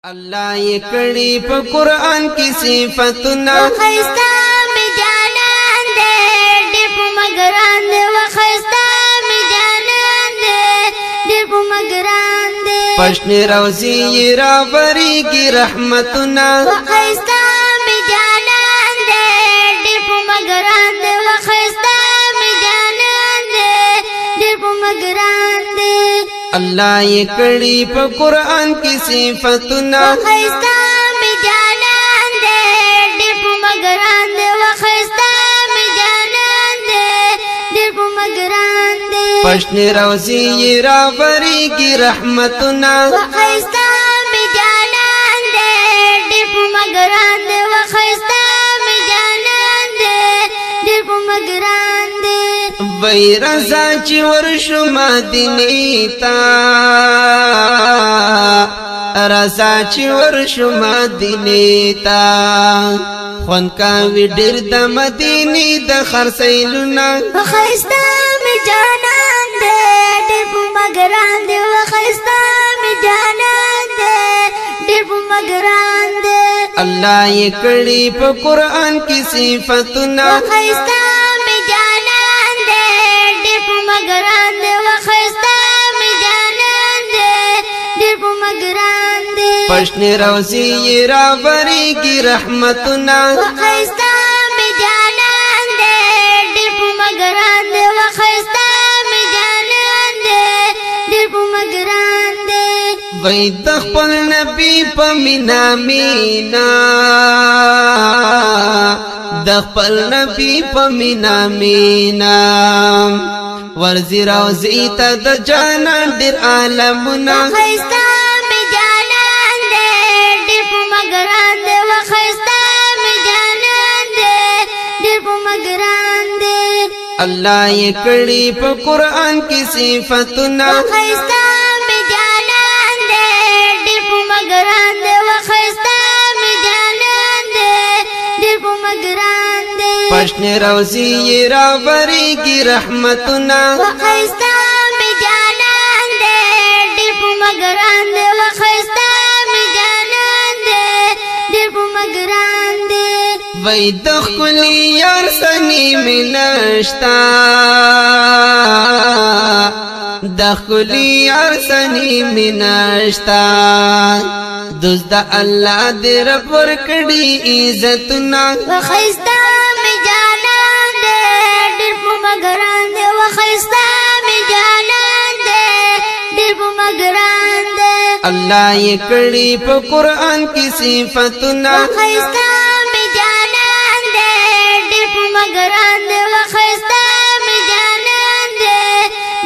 الله یې کړي په قرآن کې صفاتونه وخستا می جانان دې دې په مګران دې وخستا می جانان دې دې په مګران دې پښنې روزي یې راوړيږي رحمتونه وخستا می جانان دې دې په مګران دې وخستا می جانان دې دې په مګران دې الله یې کړي په قرآن کې صفاتونه وخستا می جانان دې دې په مګران دې وخستا می جانان دې دې په مګران دې پښنې روزي یې راوړيږي رحمتونه وخستا می جانان دې دې په مګران دې وخستا می جانان دې دې په مګران دې وای رضا چې ورشو مدینه تا رضا چې ورشو مدینه تا خون کا وی ډیر د مدینه د خرسیلونه وخستا می جانان دې دې په مګران دې وخستا می جانان دې دې په مګران دې الله یې کړي په قرآن کې صفاتونه وخستا می جانان دې دې په مګران دې وخستا می جانان دې دې په مګران دې پښنې روزي یې راوړيږي رحمتونه وخستا می جانان دې دې په مګران دې وخستا می جانان دې دې په مګران دې وای د خپل نبی په مینا مینا د خپل نبی په مینا مینا ورزي روزي ته د جانان ډیر عالمونه وخستا می جانان دې دې په مګران دې وخستا می جانان دې دې په مګران دې الله یې کړي په قرآن کې صفاتونه وخستا می جانان دې دې په مګران دې وخستا می جانان دې دې په مګران دې پښنې روزي یې راوړيږي رحمتونه وخستا می جانان دې دې په مګران دې وخستا می جانان دې دې په مګران دې وای د خپلې یار سني ملشتا د خپلې یار سني ملشتا دوست د الله دې رب ورکړي عزتونه وخستا می جانان دې دې په مګران دې وخستا می جانان دې دې په مګران دې الله یې کړي په قرآن کې صفاتونه وخستا می جانان دې دې په مګران دې وخستا می جانان دې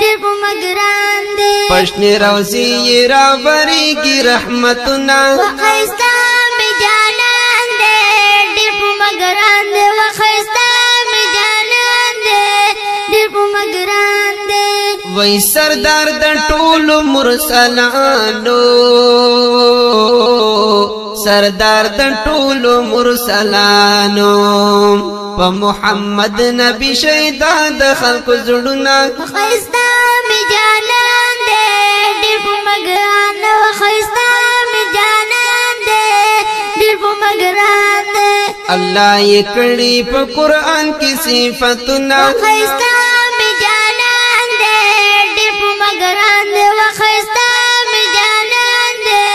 دې په مګران دې پښنې روزي یې راوړيږي رحمتونه وخستا می جانان دې دې په مګران دې وخستا می جانان دې دې په مګران دې وای سردار د ټولو مرسلانو سردار د ټولو مرسلانو په محمد نبی شهدا د خلق زړونه وخستا می جانان دې دې په مګران دې وخستا می جانان دې دې په مګران دې الله یې کړي په قرآن کې صفاتونه وخستا می جانان دې دې په مګران دې وخستا می جانان دې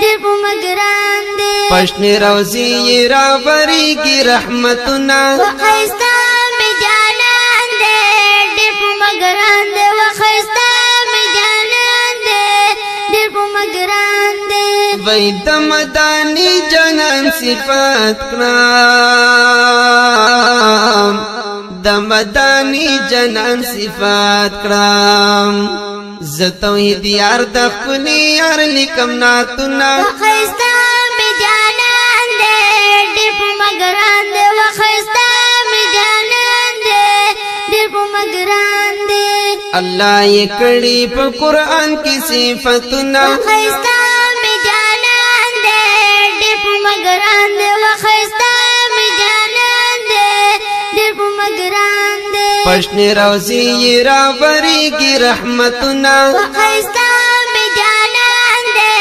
دې په مګران دې پښنې روزي یې راوړيږي رحمتونه وخستا می جانان دې دې په مګران دې وخستا می جانان دې دې په مګران دې وای د مدانی جنان صفات کرام د مدانی جنان صفات کرام ز توحید یار د خپل یار لیکم ناتونه وخستا می جانان دې دې په مګران دې وخستا می جانان دې دې په مګران دې الله یې کړي په قرآن کې صفاتونه وخستا می جانان دې دې په مګران دې وخستا می جانان دې دې په مګران دې پښنې روزي یې راوړيږي رحمتونه وخستا می جانان دې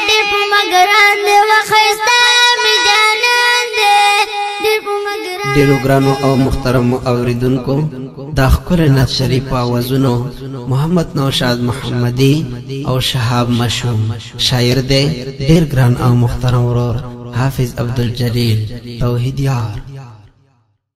دې په مګران ډیرو ګرانو او محترم اوریدونکو دا ښکلی نعت شریف په اوازونو محمد نوشاد محمدي او شهاب مشوم شاعر دی ډیر ګران او محترم ورور حافظ عبدالجلیل توحید یار